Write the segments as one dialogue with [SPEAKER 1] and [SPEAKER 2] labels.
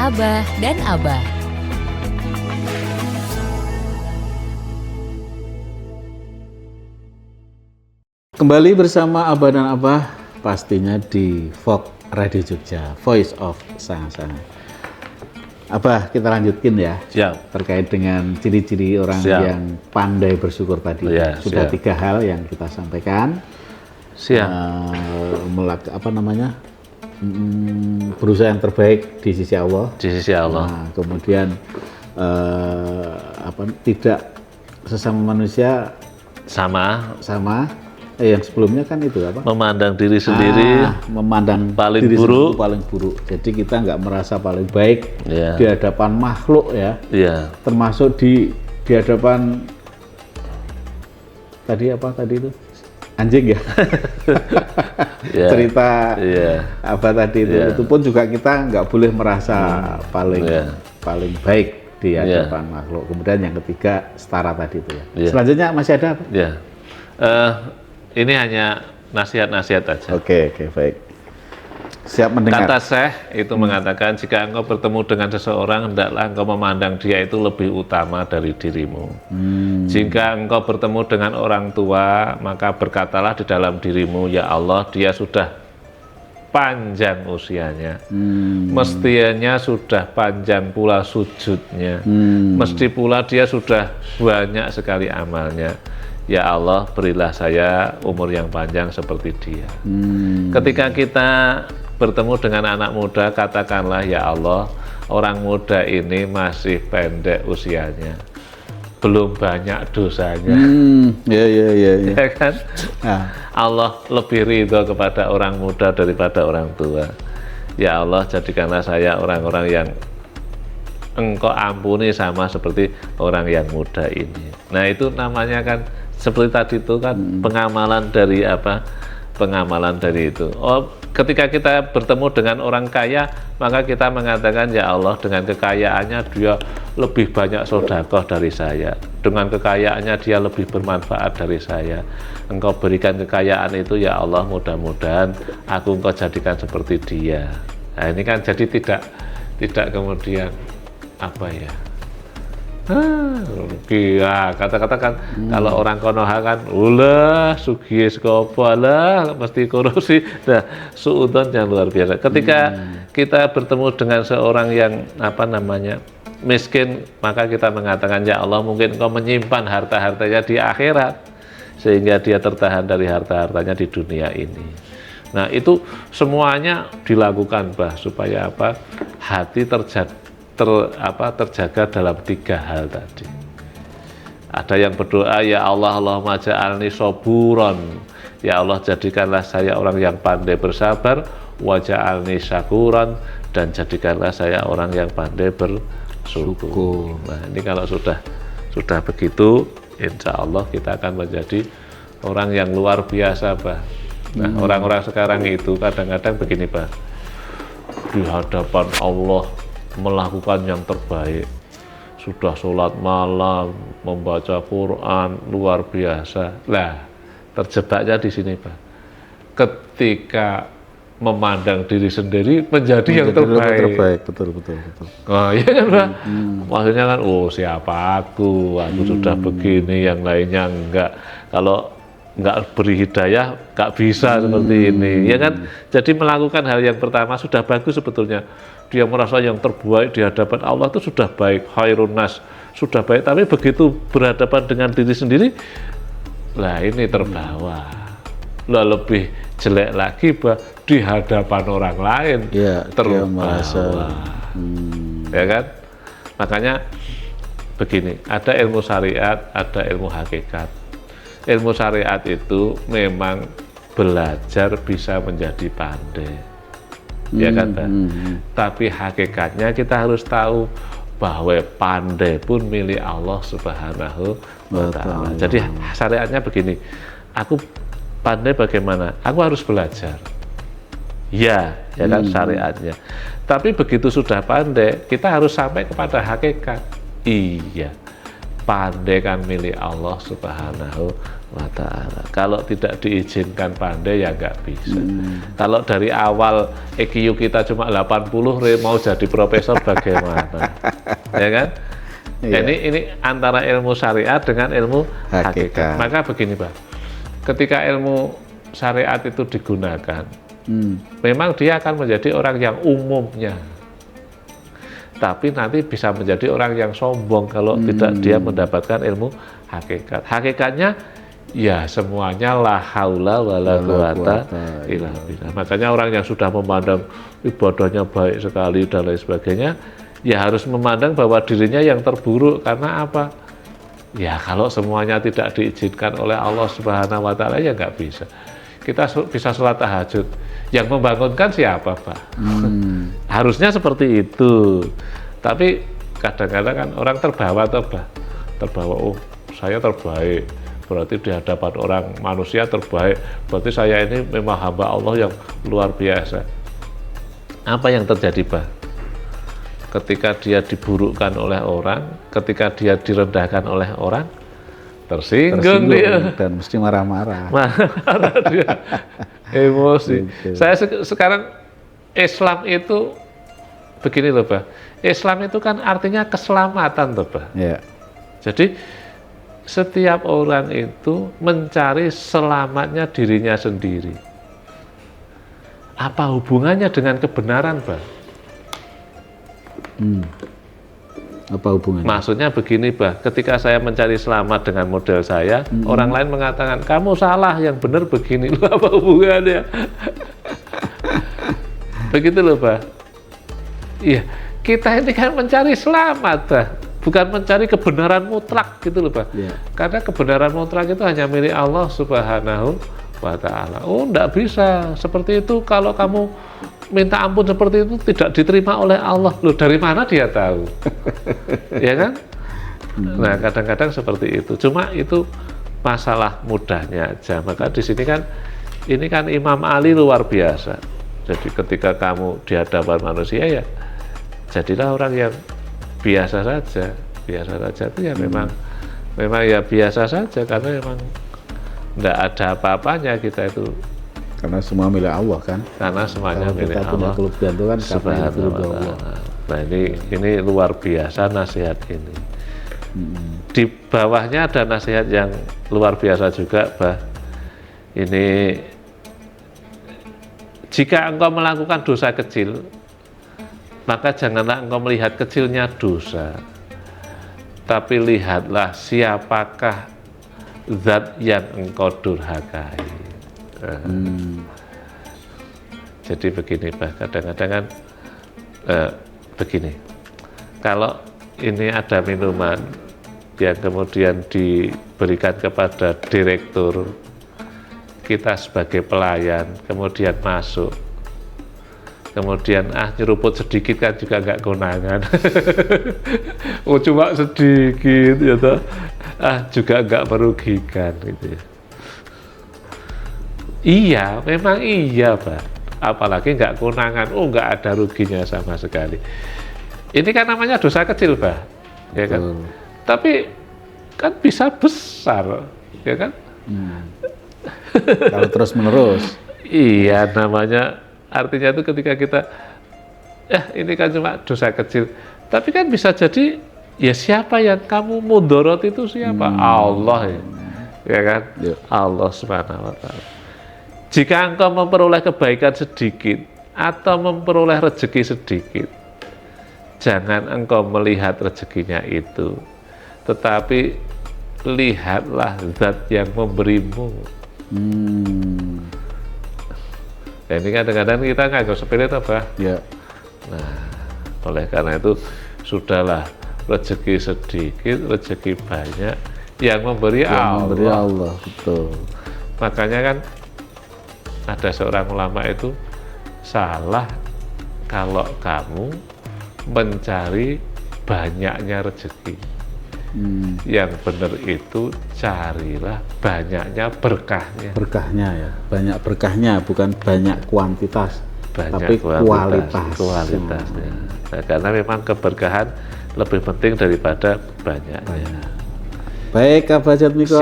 [SPEAKER 1] Abah dan Abah.
[SPEAKER 2] Kembali bersama Abah dan Abah, pastinya di Vox Radio Jogja, Voice of Sanga-Sanga. Abah, kita lanjutin ya.
[SPEAKER 3] Siap.
[SPEAKER 2] Terkait dengan ciri-ciri orang yang pandai bersyukur tadi. Sudah 3 hal yang kita sampaikan.
[SPEAKER 3] Siap.
[SPEAKER 2] Berusaha yang terbaik di sisi Allah.
[SPEAKER 3] Di sisi Allah.
[SPEAKER 2] Nah, kemudian tidak sesama manusia sama. Yang sebelumnya kan itu apa?
[SPEAKER 3] Memandang diri sendiri
[SPEAKER 2] memandang
[SPEAKER 3] paling
[SPEAKER 2] diri
[SPEAKER 3] buruk.
[SPEAKER 2] Paling buruk. Jadi kita nggak merasa paling baik di hadapan makhluk ya. Termasuk di hadapan tadi itu anjing ya. Cerita apa tadi itu pun juga kita nggak boleh merasa paling baik di hadapan makhluk. Kemudian yang ketiga setara tadi itu ya. Selanjutnya masih ada apa?
[SPEAKER 3] Ini hanya nasihat-nasihat aja.
[SPEAKER 2] Oke, baik. Siap mendengar.
[SPEAKER 3] Kata Syekh itu mengatakan, jika engkau bertemu dengan seseorang, hendaklah engkau memandang dia itu lebih utama dari dirimu. Jika engkau bertemu dengan orang tua, maka berkatalah di dalam dirimu, ya Allah, dia sudah panjang usianya, mestinya sudah panjang pula sujudnya, mesti pula dia sudah banyak sekali amalnya. Ya Allah, berilah saya umur yang panjang seperti dia. Ketika kita bertemu dengan anak muda, katakanlah, ya Allah, orang muda ini masih pendek usianya, belum banyak dosanya. Ya kan? Allah lebih ridho kepada orang muda daripada orang tua. Ya Allah, jadikanlah saya orang-orang yang engkau ampuni sama seperti orang yang muda ini. Nah, itu namanya kan seperti tadi itu kan pengamalan dari apa? Pengamalan dari itu. Ketika kita bertemu dengan orang kaya, maka kita mengatakan, ya Allah, dengan kekayaannya dia lebih banyak sedekah dari saya. Dengan kekayaannya dia lebih bermanfaat dari saya. Engkau berikan kekayaan itu, ya Allah, mudah-mudahan aku engkau jadikan seperti dia. Nah, ini kan jadi tidak kemudian apa ya? Kata-kata kan kalau orang Konoha kan ulah sugih skopo lah mesti korupsi. Nah, suudzon yang luar biasa. Ketika kita bertemu dengan seorang yang miskin, maka kita mengatakan, ya Allah, mungkin engkau menyimpan harta-hartanya di akhirat sehingga dia tertahan dari harta-hartanya di dunia ini. Nah, itu semuanya dilakukan, Bah, supaya apa? Hati terjaga dalam 3 hal tadi. Ada yang berdoa, ya Allah, Allahumma ja'alni soburon, ya Allah, jadikanlah saya orang yang pandai bersabar, wa ja'alni syakuran, dan jadikanlah saya orang yang pandai bersyukur. Nah, ini kalau sudah begitu, insya Allah kita akan menjadi orang yang luar biasa, Bah. Nah, orang-orang sekarang itu kadang-kadang begini, Bah, di hadapan Allah melakukan yang terbaik, sudah sholat malam, membaca Quran, luar biasa. Lah, terjebaknya di sini, Pak. Ketika memandang diri sendiri menjadi yang terbaik.
[SPEAKER 2] Betul.
[SPEAKER 3] Nah, iya kan, Pak? Maksudnya kan, siapa aku sudah begini, yang lainnya enggak. Kalau enggak beri hidayah, enggak bisa seperti ini, ya kan? Jadi melakukan hal yang pertama sudah bagus sebetulnya. Dia merasa yang terbaik di hadapan Allah itu sudah baik, khairun nas, sudah baik. Tapi begitu berhadapan dengan diri sendiri, lah ini terbawa. Lah lebih jelek lagi, Bah, di hadapan orang lain terbawa. Ya kan? Makanya begini, ada ilmu syariat, ada ilmu hakikat. Ilmu syariat itu memang belajar bisa menjadi pandai. Ya kan, tapi hakikatnya kita harus tahu bahwa pandai pun milik Allah Subhanahu wa Ta'ala. Jadi syariatnya begini, aku pandai bagaimana? Aku harus belajar. Ya kan syariatnya. Tapi begitu sudah pandai, kita harus sampai kepada hakikat. Iya, pandai kan milik Allah Subhanahu wa ta'ala. Kalau tidak diizinkan pandai ya nggak bisa. Kalau dari awal EQ kita cuma 80, mau jadi profesor bagaimana? Ya kan?
[SPEAKER 2] Iya.
[SPEAKER 3] Ini antara ilmu syariat dengan ilmu hakikat. Maka begini, Pak. Ketika ilmu syariat itu digunakan, memang dia akan menjadi orang yang umumnya. Tapi nanti bisa menjadi orang yang sombong kalau tidak dia mendapatkan ilmu hakikat. Hakikatnya ya semuanya la haula wala quwata illa billah. Makanya orang yang sudah memandang ibadahnya baik sekali dan lain sebagainya, ya harus memandang bahwa dirinya yang terburuk. Karena apa? Ya kalau semuanya tidak diizinkan oleh Allah Subhanahu wa Ta'ala ya nggak bisa. Kita bisa sholat tahajud. Yang membangunkan siapa, Pak? Harusnya seperti itu. Tapi kadang-kadang kan orang terbawa, oh saya terbaik, berarti di hadapan orang manusia terbaik, berarti saya ini memang hamba Allah yang luar biasa. Apa yang terjadi, Pak? Ketika dia diburukkan oleh orang, ketika dia direndahkan oleh orang, tersinggung dia
[SPEAKER 2] dan mesti marah-marah.
[SPEAKER 3] Marah dia, emosi. Saya sekarang Islam itu begini loh, Pak. Islam itu kan artinya keselamatan, loh, Pak.
[SPEAKER 2] Ya.
[SPEAKER 3] Jadi setiap orang itu mencari selamatnya dirinya sendiri. Apa hubungannya dengan kebenaran, Pak?
[SPEAKER 2] Apa hubungannya?
[SPEAKER 3] Maksudnya begini, Pak, ketika saya mencari selamat dengan model saya, orang lain mengatakan, kamu salah, yang benar begini. Loh, apa hubungannya? Begitu loh, Pak. Iya, kita ini kan mencari selamat, Pak. Bukan mencari kebenaran mutlak gitu loh, Pak.
[SPEAKER 2] Yeah.
[SPEAKER 3] Karena kebenaran mutlak itu hanya milik Allah Subhanahu wa Ta'ala. Oh, enggak bisa. Seperti itu kalau kamu minta ampun seperti itu tidak diterima oleh Allah. Loh, dari mana dia tahu? Ya kan? Nah, kadang-kadang seperti itu. Cuma itu masalah mudahnya aja. Maka di sini kan, ini kan Imam Ali luar biasa. Jadi ketika kamu di hadapan manusia ya, jadilah orang yang biasa saja. Biasa saja itu ya memang ya biasa saja, karena memang enggak ada apa-apanya kita itu.
[SPEAKER 2] Karena semua milik Allah kan.
[SPEAKER 3] Karena semuanya milik Allah.
[SPEAKER 2] Kita punya kelebihan itu kan karena itu Allah.
[SPEAKER 3] Nah, ini luar biasa nasihat ini. Di bawahnya ada nasihat yang luar biasa juga, Bah. Ini jika engkau melakukan dosa kecil, maka janganlah engkau melihat kecilnya dosa, tapi lihatlah siapakah zat yang engkau durhakai. Jadi begini, Pak, kadang-kadang kan begini, kalau ini ada minuman yang kemudian diberikan kepada direktur, kita sebagai pelayan kemudian masuk, kemudian nyeruput sedikit kan juga nggak konangan. Oh, cuma sedikit ya toh, juga nggak merugikan gitu ya. Iya, memang iya, Pak. Apalagi nggak konangan, nggak ada ruginya sama sekali. Ini kan namanya dosa kecil, Pak, ya kan? Tapi kan bisa besar, ya kan?
[SPEAKER 2] Kalau terus menerus.
[SPEAKER 3] Iya, namanya artinya itu ketika kita, ini kan cuma dosa kecil, tapi kan bisa jadi, ya siapa yang kamu mudorot itu siapa? Allah ya kan? Ya. Allah Subhanahu wa Ta'ala. Jika engkau memperoleh kebaikan sedikit atau memperoleh rezeki sedikit, jangan engkau melihat rezekinya itu, tetapi lihatlah zat yang memberimu. Nah, ini kadang-kadang kita nganggap sepele, Pak.
[SPEAKER 2] Ya.
[SPEAKER 3] Nah, oleh karena itu sudahlah, rezeki sedikit, rezeki banyak, yang memberi Allah.
[SPEAKER 2] Memberi Allah, betul.
[SPEAKER 3] Makanya kan ada seorang ulama itu, salah kalau kamu mencari banyaknya rezeki. Yang benar itu carilah banyaknya berkahnya.
[SPEAKER 2] Berkahnya ya, banyak berkahnya, bukan banyak kuantitas,
[SPEAKER 3] banyak
[SPEAKER 2] tapi kualitasnya.
[SPEAKER 3] Nah, karena memang keberkahan lebih penting daripada banyaknya.
[SPEAKER 2] Baik, Kak Bajat Miko.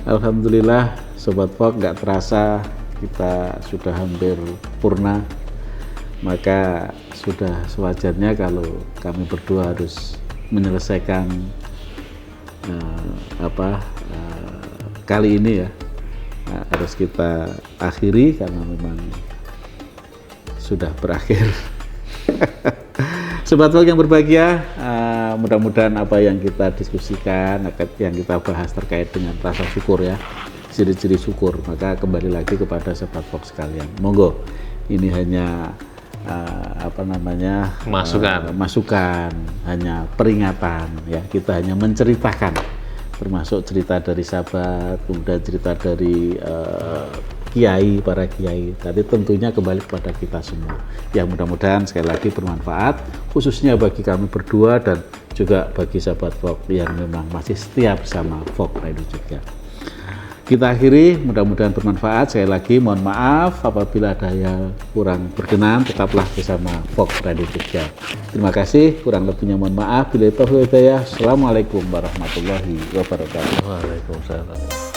[SPEAKER 2] Alhamdulillah Sobat Fok, nggak terasa kita sudah hampir purna. Maka sudah sewajarnya kalau kami berdua harus menyelesaikan kali ini ya. Harus kita akhiri karena memang sudah berakhir. Sobat Fok yang berbahagia, mudah-mudahan apa yang kita diskusikan, yang kita bahas terkait dengan rasa syukur ya, ciri-ciri syukur, maka kembali lagi kepada Sobat Fok sekalian. Monggo, ini hanya masukan, hanya peringatan ya. Kita hanya menceritakan, termasuk cerita dari sahabat, kemudian cerita dari para kiai tadi, tentunya kembali kepada kita semua. Yang mudah-mudahan sekali lagi bermanfaat, khususnya bagi kami berdua dan juga bagi sahabat Fok yang memang masih setia bersama Fok Radio Jogja. Kita akhiri, mudah-mudahan bermanfaat. Sekali lagi mohon maaf apabila ada yang kurang berkenan, tetaplah bersama Fok Radio Jogja. Terima kasih, kurang lebihnya mohon maaf. Bila taufiq hidayah. Assalamualaikum warahmatullahi wabarakatuh.
[SPEAKER 3] Waalaikumsalam.